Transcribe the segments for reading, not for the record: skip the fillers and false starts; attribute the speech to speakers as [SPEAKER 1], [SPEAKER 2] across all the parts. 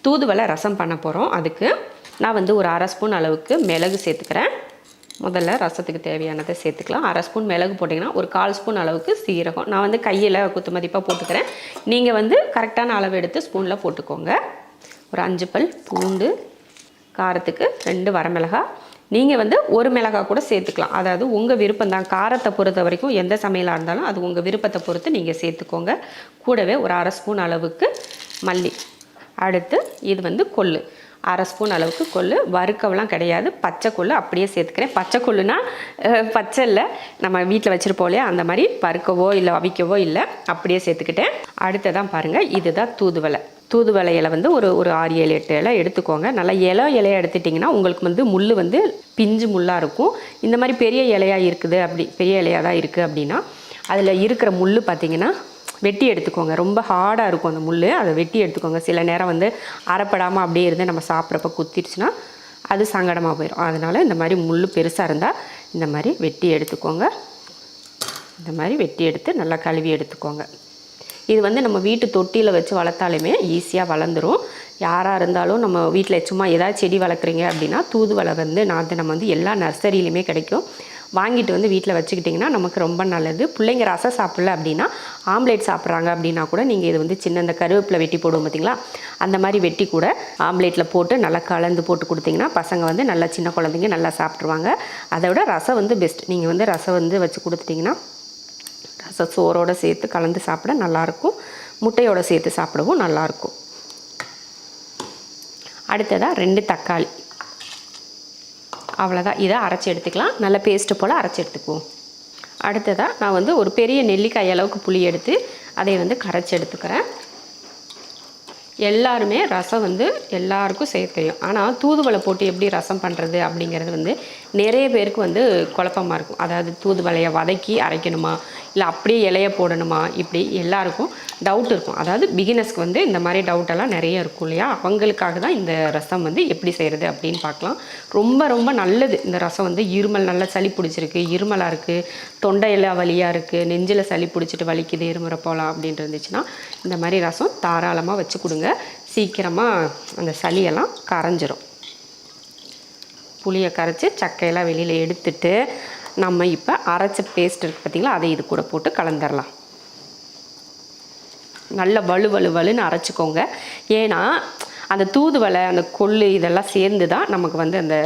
[SPEAKER 1] தூதுவளை ரசம் பண்ண போகிறோம். அதுக்கு நான் வந்து ஒரு 1/2 ஸ்பூன் அளவுக்கு மிளகு சேர்த்துக்கிறேன். முதல்ல ரசத்துக்கு தேவையானதை சேர்த்துக்கலாம். 1/2 ஸ்பூன் மிளகு போட்டிங்கன்னா ஒரு 1/4 ஸ்பூன் அளவுக்கு சீரகம். நான் வந்து கையில் குத்து மதிப்பாக போட்டுக்கிறேன். நீங்கள் வந்து கரெக்டான அளவு எடுத்து ஸ்பூனில் போட்டுக்கோங்க. ஒரு 5 பல் பூண்டு, காரத்துக்கு 2 வரமிளகாய். நீங்கள் வந்து ஒரு மிளகாய் கூட சேர்த்துக்கலாம். அதாவது உங்கள் விருப்பம் தான். காரத்தை பொறுத்த வரைக்கும் எந்த சமையலாக இருந்தாலும் அது உங்கள் விருப்பத்தை பொறுத்து நீங்கள் சேர்த்துக்கோங்க. கூடவே ஒரு 1/2 ஸ்பூன் அளவுக்கு மல்லி. அடுத்து இது வந்து கொள்ளு, 1/2 ஸ்பூன் அளவுக்கு கொள்ளு. வறுக்கவெல்லாம் கிடையாது, பச்சை கொள்ளு அப்படியே சேர்த்துக்கிறேன். பச்சை கொள்ளுனா பச்சை இல்லை, நம்ம வீட்டில் வச்சுருப்போம் இல்லையா, அந்த மாதிரி வறுக்கவோ இல்லை அவிக்கவோ இல்லை, அப்படியே சேர்த்துக்கிட்டேன். அடுத்ததான் பாருங்கள், இதுதான் தூதுவளை. தூதுவளை இலை வந்து ஒரு 6, 7, 8 இலை எடுத்துக்கோங்க. நல்லா இலையாக எடுத்துட்டிங்கன்னா உங்களுக்கு வந்து முள் வந்து பிஞ்சு முள்ளாக இருக்கும். இந்த மாதிரி பெரிய இலையாக இருக்குது, அப்படி பெரிய இலையாக தான் இருக்குது அப்படின்னா அதில் இருக்கிற முள் பார்த்திங்கன்னா வெட்டி எடுத்துக்கோங்க. ரொம்ப ஹார்டாக இருக்கும் அந்த முள், அதை வெட்டி எடுத்துக்கோங்க. சில நேரம் வந்து அரைப்படாமல் அப்படியே இருந்து நம்ம சாப்பிட்றப்ப குத்திடுச்சுன்னா அது சங்கடமாக போயிடும். அதனால் இந்த மாதிரி முள் பெருசாக இருந்தால் இந்த மாதிரி வெட்டி எடுத்துக்கோங்க. இந்த மாதிரி வெட்டி எடுத்து நல்லா கழுவி எடுத்துக்கோங்க. இது வந்து நம்ம வீட்டு தொட்டியில் வச்சு வளர்த்தாலுமே ஈஸியாக வளர்ந்துடும். யாராக இருந்தாலும் நம்ம வீட்டில் சும்மா ஏதாவது செடி வளர்க்குறீங்க அப்படின்னா தூதுவளை வந்து நம்ம வந்து எல்லா நர்சரியிலையுமே கிடைக்கும். வாங்கிட்டு வந்து வீட்டில் வச்சுக்கிட்டிங்கன்னா நமக்கு ரொம்ப நல்லது. பிள்ளைங்க ரசம் சாப்பிடல அப்படின்னா, ஆம்லேட் சாப்பிட்றாங்க அப்படின்னா கூட நீங்கள் இது வந்து சின்ன இந்த கருவேப்பிலை வெட்டி போடுவோம் பார்த்திங்களா, அந்த மாதிரி வெட்டி கூட ஆம்லேட்டில் போட்டு நல்லா கலந்து போட்டு கொடுத்திங்கன்னா பசங்க வந்து நல்லா சின்ன குழந்தைங்க நல்லா சாப்பிட்ருவாங்க. அதை விட ரசம் வந்து பெஸ்ட். நீங்கள் வந்து ரசம் வந்து வச்சு கொடுத்துட்டிங்கன்னா ரசம் சோறோடு சேர்த்து கலந்து சாப்பிட நல்லாயிருக்கும். முட்டையோடு சேர்த்து சாப்பிடவும் நல்லாயிருக்கும். அடுத்ததாக 2 தக்காளி, அவ்வளோதான். இதை அரைச்சி எடுத்துக்கலாம். நல்ல பேஸ்ட்டு போல் அரைச்சி எடுத்துக்குவோம். அடுத்ததாக நான் வந்து ஒரு பெரிய நெல்லிக்காய் அளவுக்கு புளி எடுத்து அதை வந்து கரைச்சி எடுத்துக்கிறேன். எல்லாருமே ரசம் வந்து எல்லாருக்கும் செய்ய தெரியும். ஆனால் தூதுவளை போட்டு எப்படி ரசம் பண்ணுறது அப்படிங்கிறது வந்து நிறைய பேருக்கு வந்து குழப்பமாக இருக்கும். அதாவது தூதுவளையை வதக்கி அரைக்கணுமா, இல்லை அப்படியே இலையை போடணுமா, இப்படி எல்லாருக்கும் டவுட் இருக்கும். அதாவது பிகினர்ஸ்க்கு வந்து இந்த மாதிரி டவுட்டெல்லாம் நிறைய இருக்கும் இல்லையா, அவங்களுக்காக தான் இந்த ரசம் வந்து எப்படி செய்கிறது அப்படின்னு பார்க்கலாம். ரொம்ப ரொம்ப நல்லது இந்த ரசம். வந்து இருமல், நல்லா சளி பிடிச்சிருக்கு, இருமலாக இருக்குது, தொண்டையெல்லாம் வலியாக இருக்குது, நெஞ்சில் சளி பிடிச்சிட்டு வலிக்குது, இருமுறை போகலாம் அப்படின்ட்டு இருந்துச்சுன்னா இந்த மாதிரி ரசம் தாராளமாக வச்சு கொடுங்க. சீக்கிரமாக அந்த சளியெல்லாம் கரைஞ்சிரும். புளியை கரைச்சி சக்கையெல்லாம் வெளியில் எடுத்துட்டு நம்ம இப்போ அரைச்ச பேஸ்ட் இருக்குது பார்த்திங்களா, அதை இது கூட போட்டு கலந்துடலாம். நல்ல வலுன்னு அரைச்சிக்கோங்க. ஏன்னா அந்த தூதுவளை, அந்த கொள்ளு இதெல்லாம் சேர்ந்து தான் நமக்கு வந்து அந்த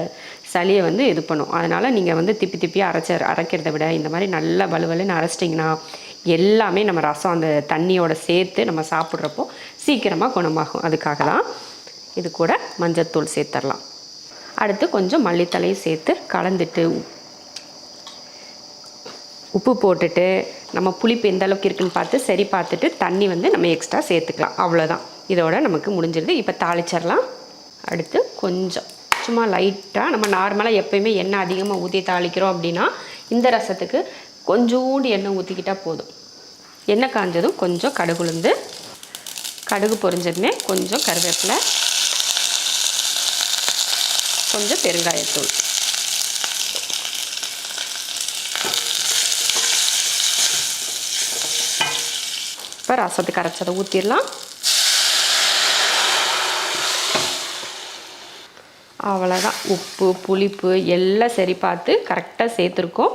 [SPEAKER 1] சளியை வந்து இது பண்ணும். அதனால் நீங்கள் வந்து திப்பியாக அரைக்கிறத விட இந்த மாதிரி நல்லா வலுன்னு அரைச்சிட்டிங்கன்னா எல்லாமே நம்ம ரசம் அந்த தண்ணியோட சேர்த்து நம்ம சாப்பிட்றப்போ சீக்கிரமாக குணமாகும். அதுக்காக தான். இது கூட மஞ்சத்தூள் சேர்த்துடலாம். அடுத்து கொஞ்சம் மல்லித்தலையும் சேர்த்து கலந்துட்டு உப்பு போட்டுட்டு நம்ம புளிப்பு எந்த அளவுக்கு இருக்குன்னு பார்த்து சரி பார்த்துட்டு தண்ணி வந்து நம்ம எக்ஸ்ட்ரா சேர்த்துக்கலாம். அவ்வளோதான், இதோட நமக்கு முடிஞ்சிருது. இப்போ தாளிச்சிடலாம். அடுத்து கொஞ்சம் சும்மா லைட்டாக நம்ம நார்மலாக எப்போயுமே எண்ணெய் அதிகமாக ஊற்றி தாளிக்கிறோம் அப்படின்னா இந்த ரசத்துக்கு கொஞ்சோண்டு எண்ணெய் ஊற்றிக்கிட்டால் போதும். எண்ணெய் காஞ்சதும் கொஞ்சம் கடுகுளுந்து, கடுகு பொரிஞ்சதுமே கொஞ்சம் கருவேப்பிலை, கொஞ்சம் பெருங்காயத்தூள், இப்போ ரசத்துக்கு அரைச்சதை ஊற்றிடலாம். அவ்வளோதான். உப்பு புளிப்பு எல்லாம் சரி பார்த்து கரெக்டாக சேர்த்துருக்கோம்.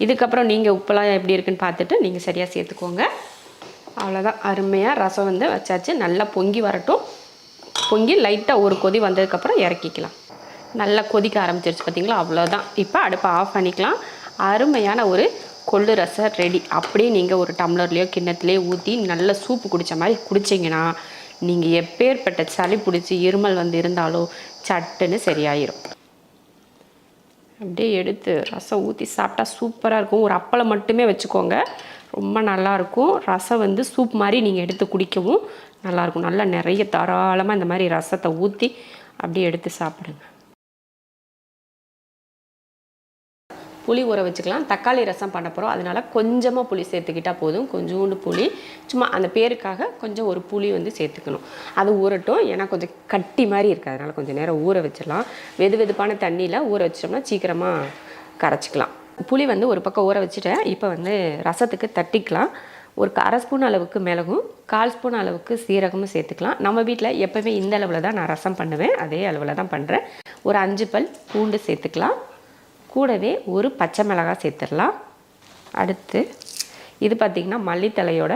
[SPEAKER 1] இதுக்கப்புறம் நீங்கள் உப்பெல்லாம் எப்படி இருக்குன்னு பார்த்துட்டு நீங்கள் சரியாக சேர்த்துக்கோங்க. அவ்வளோதான், அருமையாக ரசம் வந்து வச்சாச்சு. நல்லா பொங்கி வரட்டும். பொங்கி லைட்டாக ஒரு கொதி வந்ததுக்கப்புறம் இறக்கிக்கலாம். நல்லா கொதிக்க ஆரம்பிச்சிருச்சு பார்த்திங்களா, அவ்வளோதான். இப்போ அடுப்பை ஆஃப் பண்ணிக்கலாம். அருமையான ஒரு கொள்ளு ரசம் ரெடி. அப்படியே நீங்கள் ஒரு டம்ளர்லேயோ கிண்ணத்துலேயோ ஊற்றி நல்ல சூப்பு குடித்த மாதிரி குடிச்சிங்கன்னா நீங்கள் எப்பேற்பட்ட சளி பிடிச்சி இருமல் வந்து இருந்தாலும் சட்டுன்னு சரியாயிரும். அப்படியே எடுத்து ரசம் ஊற்றி சாப்பிட்டா சூப்பராக இருக்கும். ஒரு அப்பளம் மட்டுமே வச்சுக்கோங்க, ரொம்ப நல்லாயிருக்கும். ரசம் வந்து சூப் மாதிரி நீங்கள் எடுத்து குடிக்கவும் நல்லாயிருக்கும். நல்லா நிறைய தாராளமாக இந்த மாதிரி ரசத்தை ஊற்றி அப்படியே எடுத்து சாப்பிடுங்க. புளி ஊற வச்சுக்கலாம். தக்காளி ரசம் பண்ண போகிறோம், அதனால் கொஞ்சமாக புளி சேர்த்துக்கிட்டால் போதும். கொஞ்சோண்டு புளி, சும்மா அந்த பேருக்காக கொஞ்சம் ஒரு புளி வந்து சேர்த்துக்கணும். அது ஊறட்டும், ஏன்னா கொஞ்சம் கட்டி மாதிரி இருக்குது, அதனால் கொஞ்சம் நேரம் ஊற வச்சிடலாம். வெதுப்பான தண்ணியில் ஊற வச்சிட்டோம்னா சீக்கிரமாக கரைச்சிக்கலாம். புளி வந்து ஒரு பக்கம் ஊற வச்சுட்டேன். இப்போ வந்து ரசத்துக்கு தட்டிக்கலாம். ஒரு 1/2 ஸ்பூன் அளவுக்கு மிளகும் 1/4 ஸ்பூன் அளவுக்கு சீரகமும் சேர்த்துக்கலாம். நம்ம வீட்டில் எப்போவுமே இந்த அளவில் தான் நான் ரசம் பண்ணுவேன், அதே அளவில் தான் பண்ணுறேன். ஒரு 5 பல் பூண்டு சேர்த்துக்கலாம். கூடவே ஒரு பச்சை மிளகாய் சேர்த்துடலாம். அடுத்து இது பார்த்திங்கன்னா மல்லித்தலையோட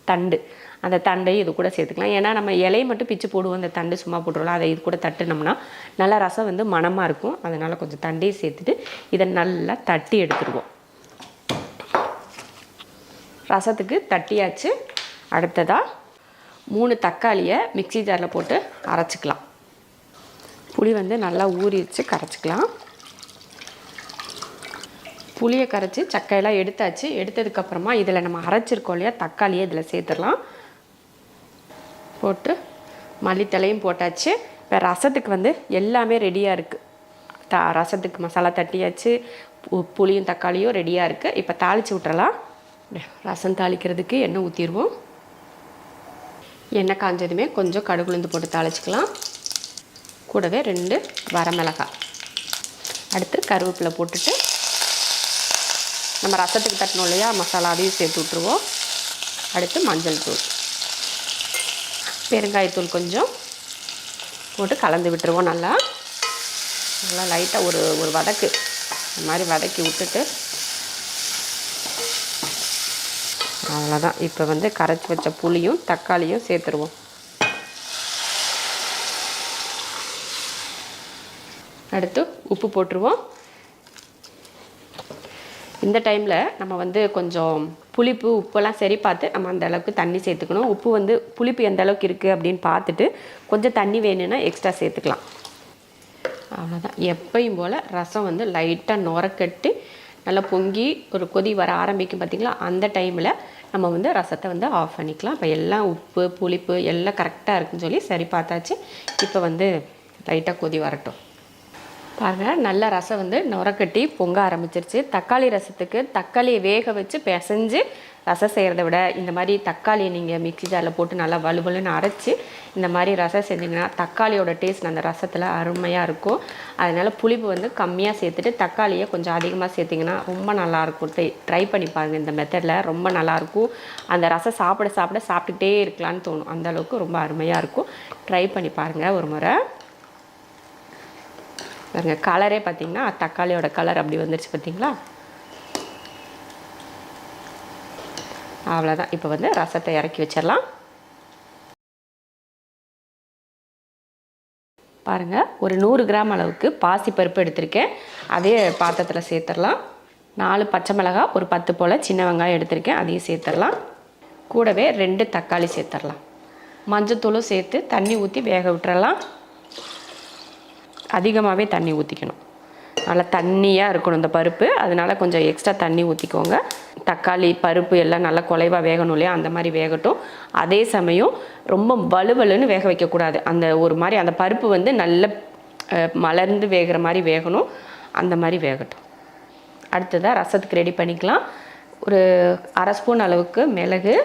[SPEAKER 1] தண்டு, அந்த தண்டையும் இது கூட சேர்த்துக்கலாம். ஏன்னா நம்ம இலையை மட்டும் பிச்சு போடுவோம், அந்த தண்டு சும்மா போட்டுருவோம். அதை இது கூட தட்டுனோம்னா நல்லா ரசம் வந்து மணமாக இருக்கும். அதனால் கொஞ்சம் தண்டையை சேர்த்துட்டு இதை நல்லா தட்டி எடுத்துடுவோம். ரசத்துக்கு தட்டியாச்சு. அடுத்ததாக 3 தக்காளியை மிக்ஸி ஜாரில் போட்டு அரைச்சிக்கலாம். புளி வந்து நல்லா ஊறி வச்சு கரைச்சிக்கலாம். புளியை கரைச்சி சக்கையெல்லாம் எடுத்தாச்சு. எடுத்ததுக்கப்புறமா இதில் நம்ம அரைச்சிருக்கோம் இல்லையா, தக்காளியை இதில் சேர்த்துடலாம். போட்டு மல்லித்தலையும் போட்டாச்சு. இப்போ ரசத்துக்கு வந்து எல்லாமே ரெடியாக இருக்குது. ரசத்துக்கு மசாலா தட்டியாச்சு, புளியும் தக்காளியும் ரெடியாக இருக்குது. இப்போ தாளித்து விட்டுறலாம். ரசம் தாளிக்கிறதுக்கு எண்ணெய் ஊற்றிடுவோம். எண்ணெய் காஞ்சதுமே கொஞ்சம் கடுகு உளுந்து போட்டு தாளிச்சிக்கலாம். கூடவே 2 வரமிளகாய், அடுத்து கருவேப்பிலை போட்டுட்டு நம்ம ரசத்துக்கு தட்டணும் இல்லையா மசாலா, அதையும் சேர்த்து விட்ருவோம். அடுத்து மஞ்சள் தூள், பெருங்காயத்தூள் கொஞ்சம் போட்டு கலந்து விட்டுருவோம். நல்லா லைட்டாக ஒரு வதக்கு இந்த மாதிரி வதக்கி விட்டுட்டு அவ்வளோதான். இப்போ வந்து கரைச்சி வச்ச புளியும் தக்காளியும் சேர்த்துருவோம். அடுத்து உப்பு போட்டுருவோம். இந்த டைமில் நம்ம வந்து கொஞ்சம் புளிப்பு உப்பெல்லாம் சரி பார்த்து நம்ம அந்த அளவுக்கு தண்ணி சேர்த்துக்கணும். உப்பு வந்து புளிப்பு எந்த அளவுக்கு இருக்குது அப்படின்னு பார்த்துட்டு கொஞ்சம் தண்ணி வேணும்னா எக்ஸ்ட்ரா சேர்த்துக்கலாம். அவ்வளோதான். எப்பயும் போல் ரசம் வந்து லைட்டாக நுரக்கட்டு நல்லா பொங்கி ஒரு கொதி வர ஆரம்பிக்கும் பார்த்திங்களா, அந்த டைமில் நம்ம வந்து ரசத்தை வந்து ஆஃப் பண்ணிக்கலாம். இப்போ எல்லாம் உப்பு புளிப்பு எல்லாம் கரெக்டாக இருக்குன்னு சொல்லி சரி பார்த்தாச்சு. இப்போ வந்து லைட்டாக கொதி வரட்டும். பாருங்கள், நல்ல ரசம் வந்து நுரக்கட்டி பொங்க ஆரம்பிச்சிருச்சு. தக்காளி ரசத்துக்கு தக்காளியை வேக வச்சு பிசைஞ்சு ரசம் செய்கிறத விட இந்த மாதிரி தக்காளியை நீங்கள் மிக்ஸி ஜாரில் போட்டு நல்லா வலுவலுன்னு அரைச்சி இந்த மாதிரி ரசம் செஞ்சிங்கன்னா தக்காளியோட டேஸ்ட் அந்த ரசத்தில் அருமையாக இருக்கும். அதனால் புளிப்பு வந்து கம்மியாக சேர்த்துட்டு தக்காளியை கொஞ்சம் அதிகமாக சேர்த்திங்கன்னா ரொம்ப நல்லாயிருக்கும். ட்ரை பண்ணி பாருங்கள். இந்த மெத்தடில் ரொம்ப நல்லாயிருக்கும். அந்த ரசம் சாப்பிட்டுக்கிட்டே இருக்கலான்னு தோணும். அந்தளவுக்கு ரொம்ப அருமையாக இருக்கும். ட்ரை பண்ணி பாருங்கள் ஒரு முறை. பாருங்க, கலரே பார்த்திங்கன்னா தக்காளியோட கலர் அப்படி வந்துருச்சு பார்த்திங்களா. அவ்வளோதான். இப்போ வந்து ரசத்தை இறக்கி வச்சிடலாம். பாருங்கள், ஒரு 100 கிராம் அளவுக்கு பாசிப்பருப்பு எடுத்திருக்கேன். அதே பாத்திரத்தில் சேர்த்துடலாம். 4 பச்சை மிளகாய், ஒரு 10 போல் சின்ன வெங்காயம் எடுத்திருக்கேன், அதையும் சேர்த்துடலாம். கூடவே 2 தக்காளி சேர்த்துடலாம். மஞ்சத்தூளும் சேர்த்து தண்ணி ஊற்றி வேக விட்டுறலாம். அதிகமாகவே தண்ணி ஊற்றிக்கணும். நல்லா தண்ணியாக இருக்கணும் இந்த பருப்பு, அதனால் கொஞ்சம் எக்ஸ்ட்ரா தண்ணி ஊற்றிக்கோங்க. தக்காளி பருப்பு எல்லாம் நல்லா குலைவாக வேகணும் இல்லையா, அந்த மாதிரி வேகட்டும். அதே சமயம் ரொம்ப வலுவலுன்னு வேக வைக்கக்கூடாது. அந்த ஒரு மாதிரி அந்த பருப்பு வந்து நல்ல மலர்ந்து வேகிற மாதிரி வேகணும். அந்த மாதிரி வேகட்டும். அடுத்ததாக ரசத்துக்கு ரெடி பண்ணிக்கலாம். ஒரு 1/2 ஸ்பூன் அளவுக்கு மிளகு,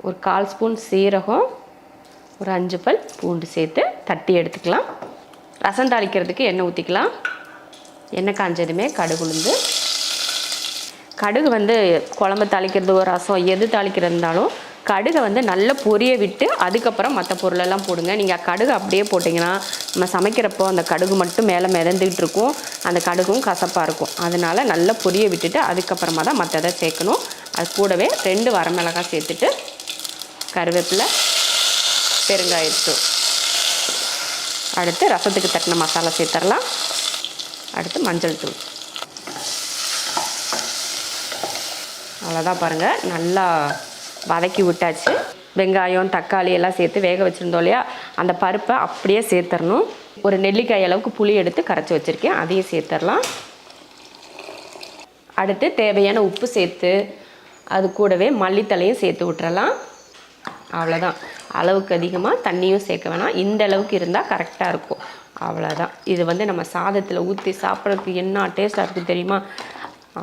[SPEAKER 1] ஒரு 1/4 ஸ்பூன் சீரகம், ஒரு 5 பல் பூண்டு சேர்த்து தட்டி எடுத்துக்கலாம். ரசம் தாளிக்கிறதுக்கு எண்ணெய் ஊற்றிக்கலாம். எண்ணெய் காஞ்சதுமே கடுகு உளுந்து, கடுகு வந்து குழம்பு தாளிக்கிறது ஒரு ரசம் எது தாளிக்கிறது இருந்தாலும் கடுகை வந்து நல்லா பொரிய விட்டு அதுக்கப்புறம் மற்ற பொருளெல்லாம் போடுங்க. நீங்கள் கடுகு அப்படியே போட்டிங்கன்னா நம்ம சமைக்கிறப்போ அந்த கடுகு மட்டும் மேலே மிதந்துக்கிட்டு இருக்கும், அந்த கடுகும் கசப்பாக இருக்கும். அதனால் நல்லா பொரிய விட்டுட்டு அதுக்கப்புறமா தான் மற்றதை சேர்க்கணும். அது கூடவே 2 வரமிளகாய் சேர்த்துட்டு கருவேப்பிலை, பெருங்காயத்தூள், அடுத்து ரசத்துக்கு தட்டின மசாலா சேர்த்துடலாம். அடுத்து மஞ்சள் தூள். அவ்வளோதான். பாருங்கள், நல்லா வதக்கி விட்டாச்சு. வெங்காயம் தக்காளி எல்லாம் சேர்த்து வேக வச்சுருந்தோம் இல்லையா, அந்த பருப்பை அப்படியே சேர்த்துடணும். ஒரு நெல்லிக்காய் அளவுக்கு புளி எடுத்து கரைச்சி வச்சுருக்கேன், அதையும் சேர்த்துடலாம். அடுத்து தேவையான உப்பு சேர்த்து அது கூடவே மல்லித்தலையும் சேர்த்து விட்டுறலாம். அவ்வளோதான். அளவுக்கு அதிகமாக தண்ணியும் சேர்க்க வேணாம். இந்த அளவுக்கு இருந்தால் கரெக்டாக இருக்கும். அவ்வளோதான். இது வந்து நம்ம சாதத்தில் ஊற்றி சாப்பிட்றதுக்கு என்ன டேஸ்ட்டாக இருக்குது தெரியுமா.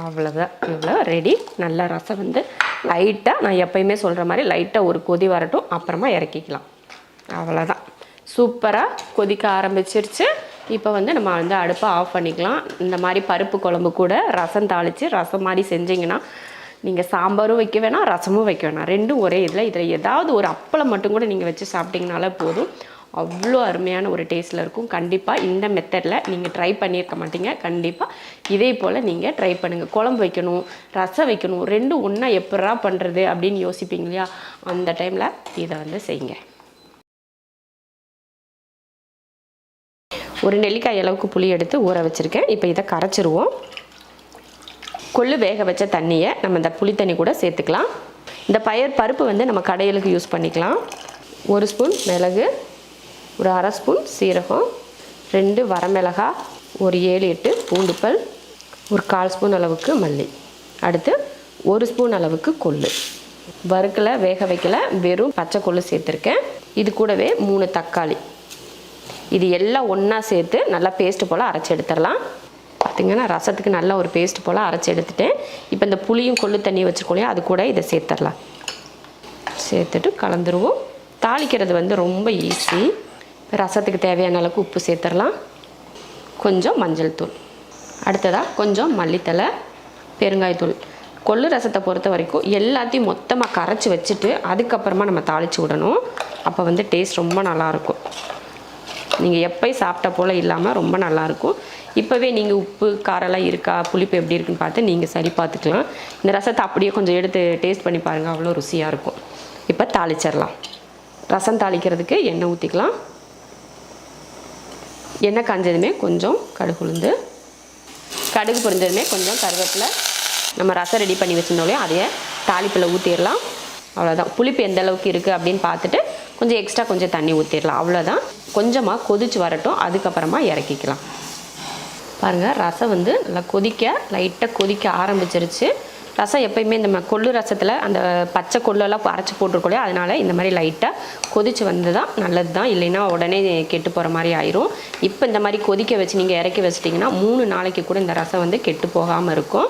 [SPEAKER 1] அவ்வளோதான். இவ்வளோ ரெடி. நல்ல ரசம் வந்து லைட்டாக, நான் எப்பயுமே சொல்கிற மாதிரி லைட்டாக ஒரு கொதி வரட்டும், அப்புறமா இறக்கிக்கலாம். அவ்வளோதான். சூப்பராக கொதிக்க ஆரம்பிச்சிருச்சு. இப்போ வந்து நம்ம வந்து அடுப்பை ஆஃப் பண்ணிக்கலாம். இந்த மாதிரி பருப்பு குழம்பு கூட ரசம் தாளித்து ரசம் மாதிரி செஞ்சிங்கன்னா நீங்கள் சாம்பாரும் வைக்க வேணாம், ரசமும் வைக்க வேணாம், ரெண்டும் ஒரே இதில் ஏதாவது ஒரு அப்பளம் மட்டும் கூட நீங்கள் வச்சு சாப்பிட்டிங்கனாலே போதும். அவ்வளோ அருமையான ஒரு டேஸ்ட்டில் இருக்கும். கண்டிப்பாக இந்த மெத்தடில் நீங்கள் ட்ரை பண்ணியிருக்க மாட்டீங்க. கண்டிப்பாக இதே போல் நீங்கள் ட்ரை பண்ணுங்கள். குழம்பு வைக்கணும், ரசம் வைக்கணும், ரெண்டும் ஒன்றா எப்படா பண்ணுறது அப்படின்னு யோசிப்பீங்க இல்லையா, அந்த டைமில் இதை வந்து செய்யுங்க. ஒரு நெல்லிக்காய் அளவுக்கு புளி எடுத்து ஊற வச்சுருக்கேன். இப்போ இதை கரைச்சிருவோம். கொள்ளு வேக வச்ச தண்ணியை நம்ம இந்த புளி தண்ணி கூட சேர்த்துக்கலாம். இந்த பருப்பு வந்து நம்ம கடையிலுக்கு யூஸ் பண்ணிக்கலாம். 1 ஸ்பூன் மிளகு, ஒரு 1/2 ஸ்பூன் சீரகம், 2 வரமிளகாய், ஒரு 7-8 பூண்டுப்பல், ஒரு 1/4 ஸ்பூன் அளவுக்கு மல்லி, அடுத்து 1 ஸ்பூன் அளவுக்கு கொள்ளு. வறுக்கலை, வேக வைக்கல, வெறும் பச்சை கொள்ளு சேர்த்துருக்கேன். இது கூடவே 3 தக்காளி. இது எல்லாம் ஒன்றா சேர்த்து நல்லா பேஸ்ட்டு போல் அரைச்சி எடுத்துடலாம். பார்த்திங்கன்னா ரசத்துக்கு நல்லா ஒரு பேஸ்ட் போல் அரைச்சி எடுத்துட்டேன். இப்போ இந்த புளியும் கொள்ளு தண்ணி வச்சுருக்கோம் இல்லையா, அது கூட இதை சேர்த்துடலாம். சேர்த்துட்டு கலந்துருவோம். தாளிக்கிறது வந்து ரொம்ப ஈஸி. இப்போ ரசத்துக்கு தேவையான அளவுக்கு உப்பு சேர்த்துடலாம். கொஞ்சம் மஞ்சள் தூள், அடுத்ததாக கொஞ்சம் மல்லித்தலை, பெருங்காயத்தூள். கொள்ளு ரசத்தை பொறுத்த வரைக்கும் எல்லாத்தையும் மொத்தமாக கரைச்சி வச்சுட்டு அதுக்கப்புறமா நம்ம தாளித்து விடணும். அப்போ வந்து டேஸ்ட் ரொம்ப நல்லாயிருக்கும். நீங்கள் எப்போயும் சாப்பிட்ட போல் இல்லாமல் ரொம்ப நல்லாயிருக்கும். இப்போவே நீங்கள் உப்பு காரெல்லாம் இருக்கா, புளிப்பு எப்படி இருக்குன்னு பார்த்து நீங்கள் சரி பார்த்துக்கலாம். இந்த ரசத்தை அப்படியே கொஞ்சம் எடுத்து டேஸ்ட் பண்ணி பாருங்கள், அவ்வளோ ருசியாக இருக்கும். இப்போ தாளிச்சிடலாம். ரசம் தாளிக்கிறதுக்கு எண்ணெய் ஊற்றிக்கலாம். எண்ணெய் காஞ்சதுமே கொஞ்சம் கடுகு உளுந்து, கடுகு பொரிஞ்சதுமே கொஞ்சம் கருவேப்பிலை, நம்ம ரசம் ரெடி பண்ணி வச்சுருந்தோம் அதையே தாளிப்பில் ஊற்றிடலாம். அவ்வளோதான். புளிப்பு எந்த அளவுக்கு இருக்குது அப்படின்னு பார்த்துட்டு கொஞ்சம் எக்ஸ்ட்ரா கொஞ்சம் தண்ணி ஊற்றிடலாம். அவ்வளோதான். கொஞ்சமாக கொதித்து வரட்டும், அதுக்கப்புறமா இறக்கிக்கலாம். பாருங்கள், ரசம் வந்து நல்லா லைட்டாக கொதிக்க ஆரம்பிச்சிருச்சு. ரசம் எப்போயுமே இந்த கொள்ளு ரசத்தில் அந்த பச்சை கொள்ளெல்லாம் அரைச்சி போட்டிருக்கோம், அதனால் இந்த மாதிரி லைட்டாக கொதித்து வந்து தான் நல்லது தான், இல்லைன்னா உடனே கெட்டு போகிற மாதிரி ஆயிரும். இப்போ இந்த மாதிரி கொதிக்க வச்சு நீங்கள் இறக்கி வச்சிட்டிங்கன்னா 3 நாளைக்கு கூட இந்த ரசம் வந்து கெட்டு போகாமல் இருக்கும்.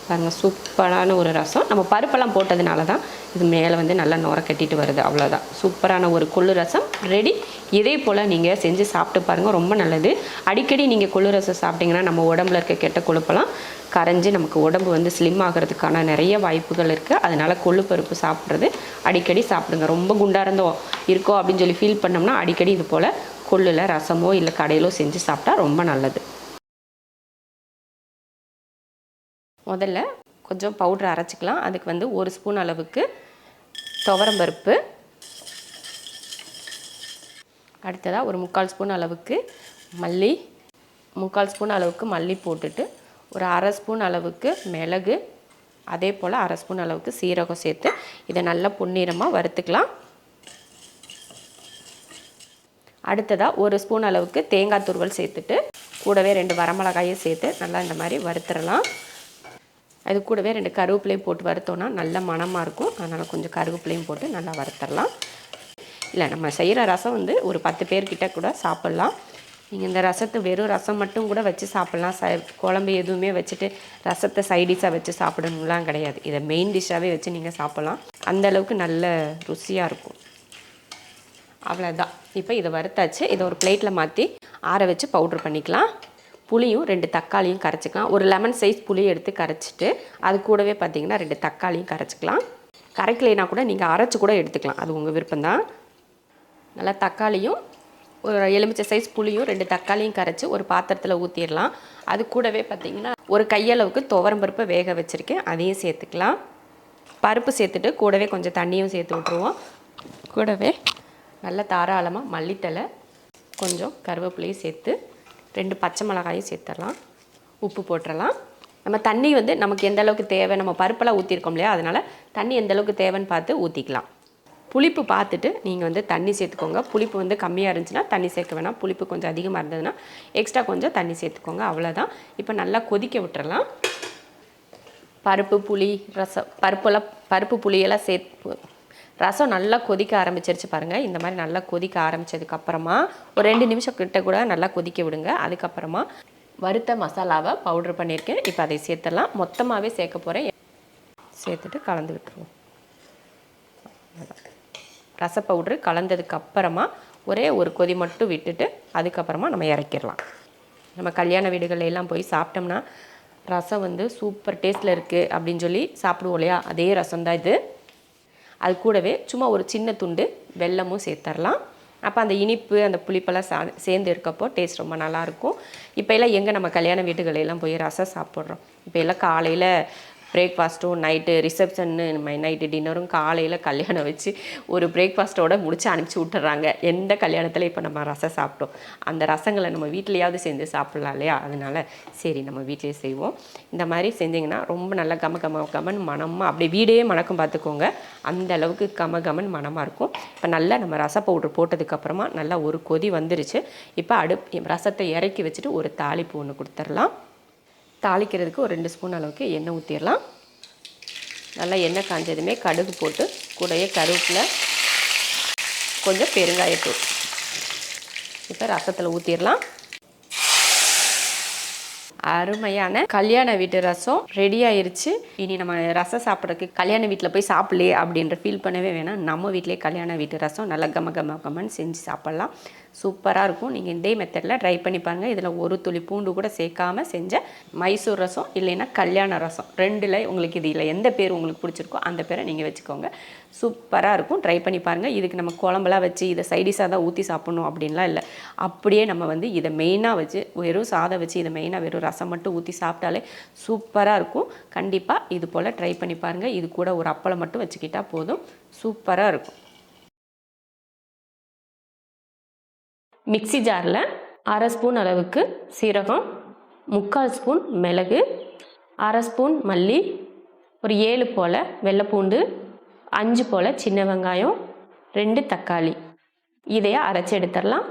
[SPEAKER 1] பாருங்கள், சூப்பரான ஒரு ரசம். நம்ம பருப்பெல்லாம் போட்டதுனால தான் இது மேலே வந்து நல்லா நுர கட்டிட்டு வருது. அவ்வளோதான். சூப்பரான ஒரு கொள்ளு ரசம் ரெடி. இதே போல் நீங்கள் செஞ்சு சாப்பிட்டு பாருங்கள், ரொம்ப நல்லது. அடிக்கடி நீங்கள் கொள்ளு ரசம் சாப்பிட்டிங்கன்னா நம்ம உடம்புல இருக்க கெட்ட கொழுப்பெல்லாம் கரைஞ்சி நமக்கு உடம்பு வந்து ஸ்லிம் ஆகிறதுக்கான நிறைய வாய்ப்புகள் இருக்குது. அதனால் கொள்ளு பருப்பு சாப்பிட்றது அடிக்கடி சாப்பிடுங்க. ரொம்ப குண்டாக இருக்கோ அப்படின்னு சொல்லி ஃபீல் பண்ணோம்னா அடிக்கடி இது போல் கொள்ளில் ரசமோ இல்லை கடையிலோ செஞ்சு சாப்பிட்டா ரொம்ப நல்லது. முதல்ல கொஞ்சம் பவுட்ரு அரைச்சிக்கலாம். அதுக்கு வந்து 1 ஸ்பூன் அளவுக்கு துவரம்பருப்பு, அடுத்ததாக ஒரு 3/4 ஸ்பூன் அளவுக்கு மல்லி, 3/4 ஸ்பூன் அளவுக்கு மல்லி போட்டுட்டு ஒரு 1/2 ஸ்பூன் அளவுக்கு மிளகு, அதே போல் 1/2 ஸ்பூன் அளவுக்கு சீரகம் சேர்த்து இதை நல்லா பொன்னிறமாக வறுத்துக்கலாம். அடுத்ததாக 1 ஸ்பூன் அளவுக்கு தேங்காய் துருவல் சேர்த்துட்டு கூடவே 2 வரமிளகாயும் சேர்த்து நல்லா இந்த மாதிரி வறுத்துடலாம். அது கூடவே 2 கருவேப்பிலையும் போட்டு வறுத்தோன்னா நல்ல மணமாக இருக்கும். அதனால் கொஞ்சம் கருவேப்பிலையும் போட்டு நல்லா வறுத்துடலாம். இல்லை, நம்ம செய்கிற ரசம் வந்து ஒரு 10 பேர்கிட்ட கூட சாப்பிட்லாம். நீங்கள் இந்த ரசத்தை வெறும் ரசம் மட்டும் கூட வச்சு சாப்பிட்லாம். குழம்பு எதுவுமே வச்சுட்டு ரசத்தை சைடிஷாக வச்சு சாப்பிடணும்லாம் கிடையாது. இதை மெயின் டிஷ்ஷாகவே வச்சு நீங்கள் சாப்பிட்லாம். அந்தளவுக்கு நல்ல ருசியாக இருக்கும். அவ்வளோதான். இப்போ இதை வறுத்தாச்சு. இதை ஒரு பிளேட்டில் மாற்றி ஆற வச்சு பவுட்ரு பண்ணிக்கலாம். புளியும் 2 தக்காளியும் கரைச்சிக்கலாம். ஒரு லெமன் சைஸ் புளி எடுத்து கரைச்சிட்டு அது கூடவே பார்த்திங்கன்னா 2 தக்காளியும் கரைச்சிக்கலாம். கரைக்கலைனா கூட நீங்கள் அரைச்சி கூட எடுத்துக்கலாம், அது உங்கள் விருப்பம்தான். நல்லா தக்காளியும் ஒரு எலுமிச்சை சைஸ் புளியும் 2 தக்காளியும் கரைச்சி ஒரு பாத்திரத்தில் ஊற்றிடலாம். அது கூடவே பார்த்திங்கன்னா ஒரு கையளவுக்கு துவரம்பருப்பை வேக வச்சுருக்கேன், அதையும் சேர்த்துக்கலாம். பருப்பு சேர்த்துட்டு கூடவே கொஞ்சம் தண்ணியும் சேர்த்து விட்ருவோம். கூடவே நல்ல தாராளமாக மல்லித்தலை, கொஞ்சம் கருவேப்பிலையும் சேர்த்து 2 பச்சை மிளகாயும் சேர்த்துடலாம். உப்பு போட்டுடலாம். நம்ம தண்ணி வந்து நமக்கு எந்த அளவுக்கு தேவை, நம்ம பருப்பெல்லாம் ஊற்றிருக்கோம் இல்லையா, அதனால் தண்ணி எந்த அளவுக்கு தேவைன்னு பார்த்து ஊற்றிக்கலாம். புளிப்பு பார்த்துட்டு நீங்கள் வந்து தண்ணி சேர்த்துக்கோங்க. புளிப்பு வந்து கம்மியாக இருந்துச்சுன்னா தண்ணி சேர்க்க வேணாம். புளிப்பு கொஞ்சம் அதிகமாக இருந்ததுன்னா எக்ஸ்ட்ரா கொஞ்சம் தண்ணி சேர்த்துக்கோங்க. அவ்வளோதான். இப்போ நல்லா கொதிக்க விட்டுறலாம். பருப்பு புளியெல்லாம் சேர்த்து ரசம் நல்லா கொதிக்க ஆரம்பிச்சிருச்சு பாருங்கள். இந்த மாதிரி நல்லா கொதிக்க ஆரம்பித்ததுக்கப்புறமா ஒரு 2 நிமிஷம் கிட்ட கூட நல்லா கொதிக்க விடுங்க. அதுக்கப்புறமா வறுத்த மசாலாவை பவுட்ரு பண்ணியிருக்கேன். இப்போ அதை சேர்த்துடலாம். மொத்தமாகவே சேர்க்க போகிறேன். சேர்த்துட்டு கலந்து விட்டுருவோம். ரச பவுட்ரு கலந்ததுக்கப்புறமா ஒரே ஒரு கொதி மட்டும் விட்டுட்டு அதுக்கப்புறமா நம்ம இறக்கிடலாம். நம்ம கல்யாண வீடுகள் எல்லாம் போய் சாப்பிட்டோம்னா ரசம் வந்து சூப்பர் டேஸ்ட்டில் இருக்குது அப்படின்னு சொல்லி சாப்பிடுவோம் இல்லையா, அதே ரசம் தான் இது. அது கூடவே சும்மா ஒரு சின்ன துண்டு வெல்லமும் சேர்த்துடலாம். அப்போ அந்த இனிப்பு அந்த புளிப்பெல்லாம் சேர்ந்து இருக்கப்போ டேஸ்ட் ரொம்ப நல்லாயிருக்கும். இப்போ எல்லாம் எங்கே நம்ம கல்யாண வீட்டுகளெல்லாம் போய் ரசம் சாப்பிட்றோம். இப்போ எல்லாம் காலையில் பிரேக்ஃபாஸ்ட்டும் நைட்டு ரிசப்ஷன்னு நைட்டு டின்னரும் காலையில் கல்யாணம் வச்சு ஒரு பிரேக்ஃபாஸ்ட்டோடு முடிச்சு அனுப்பிச்சி விட்டுறாங்க. எந்த கல்யாணத்தில் இப்போ நம்ம ரசம் சாப்பிட்டோம், அந்த ரசங்களை நம்ம வீட்லையாவது செஞ்சு சாப்பிட்லாம் இல்லையா. அதனால் சரி நம்ம வீட்டிலே செய்வோம். இந்த மாதிரி செஞ்சிங்கன்னா ரொம்ப நல்லா கமன் மனமாக அப்படியே வீடே மணக்கம் பார்த்துக்கோங்க. அந்த அளவுக்கு கமன் மனமாக இருக்கும். இப்போ நல்லா நம்ம ரச பவுட்ரு போட்டதுக்கப்புறமா நல்லா ஒரு கொதி வந்துருச்சு. இப்போ ரசத்தை இறக்கி வச்சுட்டு ஒரு தாளிப்பு ஒன்று கொடுத்துடலாம். தாளிக்கிறதுக்கு ஒரு 2 ஸ்பூன் அளவுக்கு எண்ணெய் ஊற்றிடலாம். நல்லா எண்ணெய் காஞ்சதுமே கடுகு போட்டு கூடயே கருவேப்பிலை, கொஞ்சம் பெருங்காயத்தூள் இப்போ ரசத்தில் ஊற்றிடலாம். அருமையான கல்யாண வீட்டு ரசம் ரெடி ஆயிருச்சு. இனி நம்ம ரசம் சாப்பிட்றதுக்கு கல்யாண வீட்டில் போய் சாப்பிடலையே அப்படின்ற ஃபீல் பண்ணவே வேணாம். நம்ம வீட்டிலே கல்யாண வீட்டு ரசம் நல்லா கமன்னு செஞ்சு சாப்பிட்லாம். சூப்பராக இருக்கும். நீங்கள் இதே மெத்தடில் ட்ரை பண்ணி பாருங்கள். இதில் ஒரு துளி பூண்டு கூட சேர்க்காமல் செஞ்ச மைசூர் ரசம் இல்லைன்னா கல்யாண ரசம், ரெண்டில் உங்களுக்கு இதில் எந்த பேர் உங்களுக்கு பிடிச்சிருக்கோ அந்த பேரை நீங்கள் வச்சுக்கோங்க. சூப்பராக இருக்கும். ட்ரை பண்ணி பாருங்கள். இதுக்கு நம்ம குழம்பெல்லாம் வச்சு இதை சைடிஷாக தான் ஊற்றி சாப்பிட்ணும் அப்படின்லாம் இல்லை. அப்படியே நம்ம வந்து இதை மெயினாக வச்சு வெறும் சாதம் வச்சு இதை மெயினாக வெறும் ரசம் மட்டும் ஊற்றி சாப்பிட்டாலே சூப்பராக இருக்கும். கண்டிப்பாக இது போல் ட்ரை பண்ணி பாருங்கள். இது கூட ஒரு அப்பளம் மட்டும் வச்சுக்கிட்டால் போதும், சூப்பராக இருக்கும். மிக்ஸி ஜாரில் 1/2 ஸ்பூன் அளவுக்கு சீரகம், 3/4 ஸ்பூன் மிளகு, 1/2 ஸ்பூன் மல்லி, ஒரு 7 போல் வெள்ளைப்பூண்டு, 5 போல் சின்ன வெங்காயம், 2 தக்காளி, இதையே அரைச்சி எடுத்துடலாம்.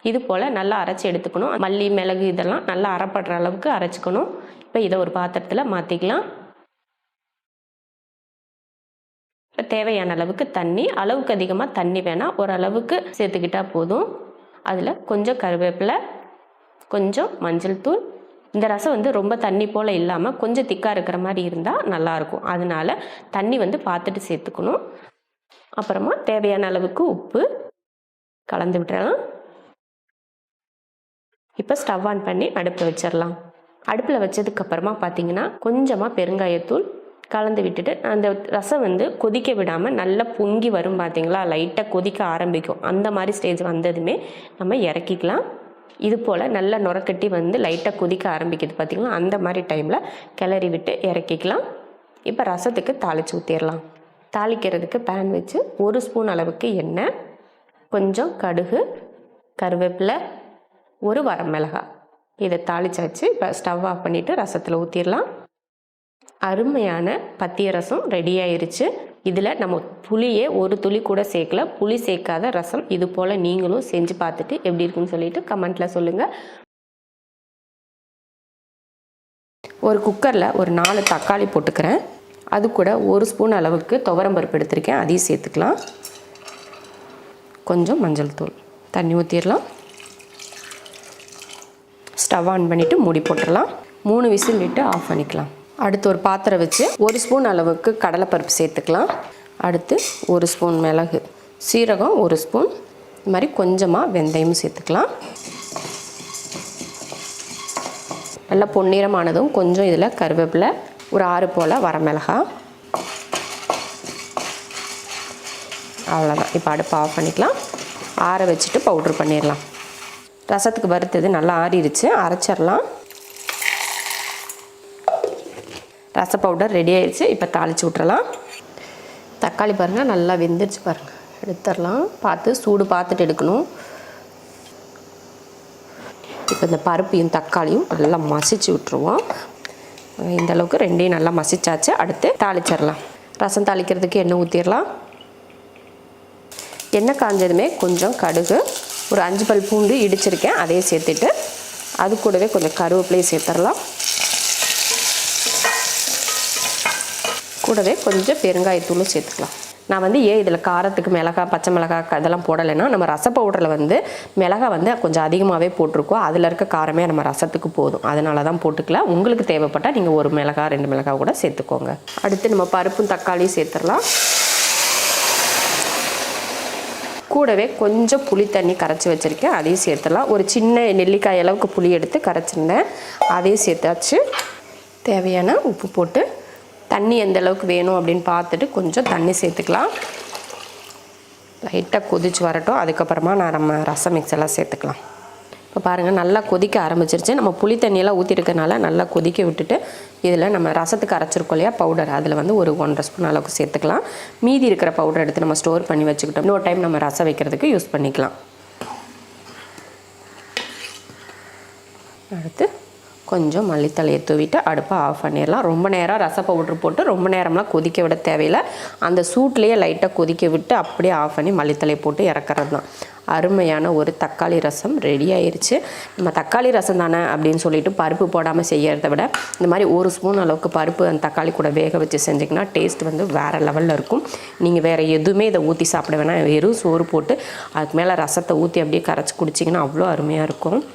[SPEAKER 1] இது போல் நல்லா அரைச்சி எடுத்துக்கணும். மல்லி மிளகு இதெல்லாம் நல்லா அரைப்படுற அளவுக்கு அரைச்சிக்கணும். இப்போ இதை ஒரு பாத்திரத்தில் மாற்றிக்கலாம். இப்போ தேவையான அளவுக்கு தண்ணி, அளவுக்கு அதிகமாக தண்ணி வேணாம், ஓரளவுக்கு சேர்த்துக்கிட்டால் போதும். அதில் கொஞ்சம் கருவேப்பிலை, கொஞ்சம் மஞ்சள் தூள். இந்த ரசம் வந்து ரொம்ப தண்ணி போல் இல்லாமல் கொஞ்சம் திக்காக இருக்கிற மாதிரி இருந்தால் நல்லாயிருக்கும். அதனால் தண்ணி வந்து பார்த்துட்டு சேர்த்துக்கணும். அப்புறமா தேவையான அளவுக்கு உப்பு கலந்து விட்டுறலாம். இப்போ ஸ்டவ் ஆன் பண்ணி அடுப்பில் வச்சிடலாம். அடுப்பில் வச்சதுக்கப்புறமா பார்த்தீங்கன்னா கொஞ்சமாக பெருங்காயத்தூள் கலந்து விட்டுட்டு அந்த ரசம் வந்து கொதிக்க விடாமல் நல்லா பொங்கி வரும். பார்த்தீங்களா, லைட்டாக கொதிக்க ஆரம்பிக்கும். அந்த மாதிரி ஸ்டேஜ் வந்ததுமே நம்ம இறக்கிக்கலாம். இது போல் நல்லா நுரக்கட்டி வந்து லைட்டாக கொதிக்க ஆரம்பிக்குது பார்த்தீங்களா, அந்த மாதிரி டைமில் கிளறி விட்டு இறக்கிக்கலாம். இப்போ ரசத்துக்கு தாளித்து ஊற்றிடலாம். தாளிக்கிறதுக்கு பேன் வச்சு 1 ஸ்பூன் அளவுக்கு எண்ணெய், கொஞ்சம் கடுகு, கருவேப்பிலை, 1 வரமிளகாய், இதை தாளிச்சாச்சு. இப்போ ஸ்டவ் ஆஃப் பண்ணிவிட்டு ரசத்தில் ஊற்றிடலாம். அருமையான பத்திய ரசம் ரெடி ஆயிருச்சு. இதில் நம்ம புளியே ஒரு துளி கூட சேர்க்கல. புளி சேர்க்காத ரசம் இது போல் நீங்களும் செஞ்சு பார்த்துட்டு எப்படி இருக்குன்னு சொல்லிட்டு கமெண்ட்டில் சொல்லுங்கள். ஒரு குக்கரில் ஒரு 4 தக்காளி போட்டுக்கிறேன். அது கூட 1 ஸ்பூன் அளவுக்கு துவரம்பருப்பு எடுத்திருக்கேன், அதையும் சேர்த்துக்கலாம். கொஞ்சம் மஞ்சள் தூள், தண்ணி ஊற்றிடலாம். ஸ்டவ் ஆன் பண்ணிவிட்டு மூடி போட்டுடலாம். 3 விசில் விட்டு ஆஃப் பண்ணிக்கலாம். அடுத்து ஒரு பாத்திரம் வச்சு 1 ஸ்பூன் அளவுக்கு கடலைப்பருப்பு சேர்த்துக்கலாம். அடுத்து 1 ஸ்பூன் மிளகு, சீரகம் 1 ஸ்பூன், இது மாதிரி கொஞ்சமாக வெந்தயமும் சேர்த்துக்கலாம். நல்லா பொன்னிறமானதும் கொஞ்சம் இதில் கருவேப்பிலை, ஒரு 6 போல் வரமிளகாய், அவ்வளோதான். இப்போ அடுப்பை ஆஃப் பண்ணிக்கலாம். ஆற வச்சுட்டு பவுட்ரு பண்ணிடலாம். ரசத்துக்கு வறுத்தது நல்லா ஆறிடுச்சு, அரைச்சிடலாம். ரச பவுடர் ரெடி ஆயிடுச்சு. இப்போ தாளித்து விட்டுறலாம். தக்காளி பாருங்கள் நல்லா வெந்துருச்சு பாருங்கள், எடுத்துடலாம். சூடு பார்த்துட்டு எடுக்கணும். இப்போ இந்த பருப்பையும் தக்காளியும் நல்லா மசிச்சு விட்டுருவோம். இந்த அளவுக்கு ரெண்டையும் நல்லா மசிச்சாச்சு. அடுத்து தாளிச்சிடலாம். ரசம் தாளிக்கிறதுக்கு எண்ணெய் ஊற்றிடலாம். எண்ணெய் காஞ்சதுமே கொஞ்சம் கடுகு, ஒரு 5 பல் பூண்டு இடிச்சிருக்கேன், அதையே சேர்த்துட்டு அது கூடவே கொஞ்சம் கருவேப்பிலையும் சேர்த்துடலாம். கூடவே கொஞ்சம் பெருங்காயத்தூளும் சேர்த்துக்கலாம். நான் வந்து இதில் காரத்துக்கு மிளகாய், பச்சை மிளகாய் இதெல்லாம் போடலைன்னா, நம்ம ரச பவுடரில் வந்து மிளகாய் வந்து கொஞ்சம் அதிகமாகவே போட்டிருக்கோம். அதில் இருக்க காரமே நம்ம ரசத்துக்கு போதும், அதனால தான் போட்டுக்கலாம். உங்களுக்கு தேவைப்பட்டால் நீங்கள் 1 மிளகாய் 2 மிளகாய் கூட சேர்த்துக்கோங்க. அடுத்து நம்ம பருப்பும் தக்காளியும் சேர்த்துடலாம். கூடவே கொஞ்சம் புளி தண்ணி கரைச்சி வச்சுருக்கேன், அதையும் சேர்த்துடலாம். ஒரு சின்ன நெல்லிக்காய் அளவுக்கு புளி எடுத்து கரைச்சிருந்தேன், அதையும் சேர்த்தாச்சு. தேவையான உப்பு போட்டு தண்ணி எந்த அளவுக்கு வேணும் அப்படின்னு பார்த்துட்டு கொஞ்சம் தண்ணி சேர்த்துக்கலாம். லைட்டாக கொதிச்சு வரட்டும். அதுக்கப்புறமா நம்ம ரசம் மிக்ஸ் எல்லாம் சேர்த்துக்கலாம். இப்போ பாருங்கள் நல்லா கொதிக்க ஆரம்பிச்சிருச்சு. நம்ம புளி தண்ணியெல்லாம் ஊற்றிருக்கனால நல்லா கொதிக்க விட்டுட்டு இதில் நம்ம ரசத்துக்கு அரைச்சிருக்கோம் இல்லையா பவுடர், அதில் வந்து ஒரு 1.5 ஸ்பூன் அளவுக்கு சேர்த்துக்கலாம். மீதி இருக்கிற பவுடர் எடுத்து நம்ம ஸ்டோர் பண்ணி வச்சுக்கிட்டோம். இன்னொரு டைம் நம்ம ரசம் வைக்கிறதுக்கு யூஸ் பண்ணிக்கலாம். அடுத்து கொஞ்சம் மல்லித்தலையை தூவிட்டு அடுப்பை ஆஃப் பண்ணிடலாம். ரொம்ப நேரம் ரச பவுட்ரு போட்டு ரொம்ப நேரம்லாம் கொதிக்க விட தேவையில்லை. அந்த சூட்லேயே லைட்டாக கொதிக்க விட்டு அப்படியே ஆஃப் பண்ணி மல்லித்தலையை போட்டு இறக்குறது தான். அருமையான ஒரு தக்காளி ரசம் ரெடி ஆயிடுச்சு. நம்ம தக்காளி ரசம் தானே அப்படின்னு சொல்லிட்டு பருப்பு போடாமல் செய்யறதை விட இந்த மாதிரி 1 ஸ்பூன் அளவுக்கு பருப்பு அந்த தக்காளி கூட வேக வச்சு செஞ்சிங்கன்னா டேஸ்ட் வந்து வேறு லெவலில் இருக்கும். நீங்கள் வேறு எதுவுமே இதை ஊற்றி சாப்பிட வேணாம். வெறும் சோறு போட்டு அதுக்கு மேலே ரசத்தை ஊற்றி அப்படியே கரைச்சி குடிச்சிங்கன்னா அவ்வளோ அருமையாக இருக்கும்.